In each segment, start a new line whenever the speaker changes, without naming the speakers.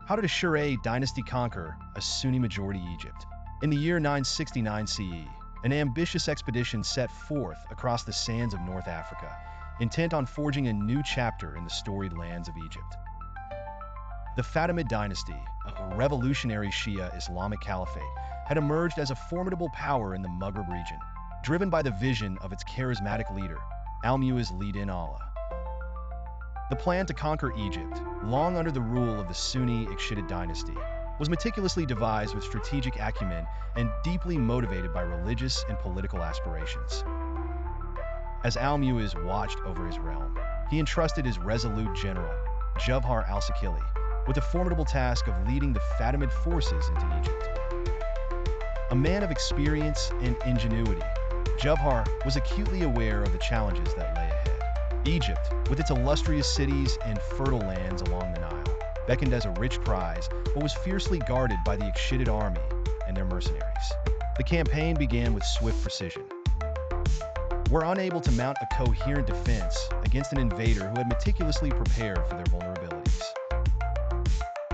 How did Ashuri dynasty conquer a Sunni-majority Egypt? In the year 969 CE, an ambitious expedition set forth across the sands of North Africa, intent on forging a new chapter in the storied lands of Egypt. The Fatimid dynasty, a revolutionary Shia Islamic caliphate, had emerged as a formidable power in the Maghreb region, driven by the vision of its charismatic leader, Al-Muizz lead-in Allah. The plan to conquer Egypt, long under the rule of the Sunni Ikhshidid dynasty, was meticulously devised with strategic acumen and deeply motivated by religious and political aspirations. As Al-Muizz watched over his realm, he entrusted his resolute general, Jawhar al-Siqilli, with the formidable task of leading the Fatimid forces into Egypt. A man of experience and ingenuity, Jawhar was acutely aware of the challenges that lay ahead. Egypt, with its illustrious cities and fertile lands along the Nile, beckoned as a rich prize, but was fiercely guarded by the Ikhshidid army and their mercenaries. The campaign began with swift precision. Were unable to mount a coherent defense against an invader who had meticulously prepared for their vulnerabilities.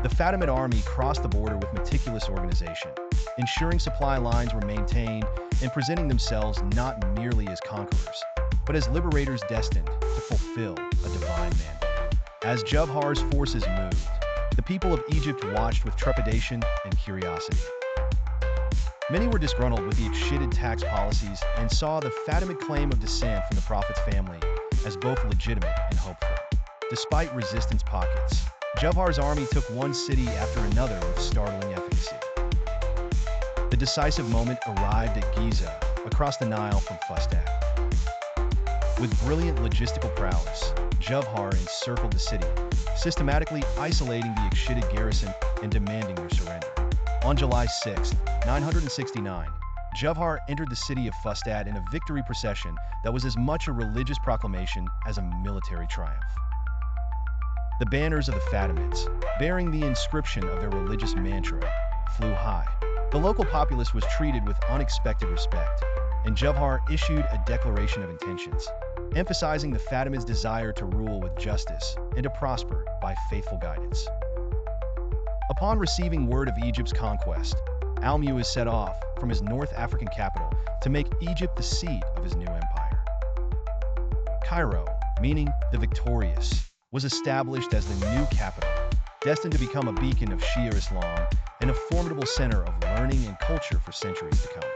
The Fatimid army crossed the border with meticulous organization, ensuring supply lines were maintained and presenting themselves not merely as conquerors, but as liberators destined to fulfill a divine mandate. As Jawhar's forces moved, the people of Egypt watched with trepidation and curiosity. Many were disgruntled with the Ikhshidid tax policies and saw the Fatimid claim of descent from the Prophet's family as both legitimate and hopeful. Despite resistance pockets, Jawhar's army took one city after another with startling efficacy. The decisive moment arrived at Giza, across the Nile from Fustat. With brilliant logistical prowess, Jawhar encircled the city, systematically isolating the Ikhshidid garrison and demanding their surrender. On July 6, 969, Jawhar entered the city of Fustat in a victory procession that was as much a religious proclamation as a military triumph. The banners of the Fatimids, bearing the inscription of their religious mantra, flew high. The local populace was treated with unexpected respect, and Jawhar issued a declaration of intentions, emphasizing the Fatimids' desire to rule with justice and to prosper by faithful guidance. Upon receiving word of Egypt's conquest, Al-Muizz set off from his North African capital to make Egypt the seat of his new empire. Cairo, meaning the victorious, was established as the new capital, destined to become a beacon of Shia Islam and a formidable center of learning and culture for centuries to come.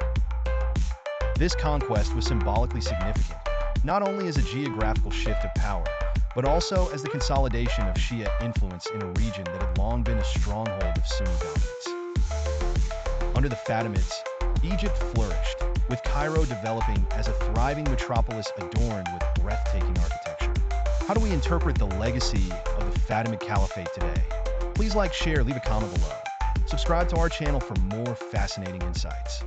This conquest was symbolically significant, not only as a geographical shift of power, but also as the consolidation of Shia influence in a region that had long been a stronghold of Sunni dominance. Under the Fatimids, Egypt flourished, with Cairo developing as a thriving metropolis adorned with breathtaking architecture. How do we interpret the legacy of the Fatimid Caliphate today? Please like, share, leave a comment below. Subscribe to our channel for more fascinating insights.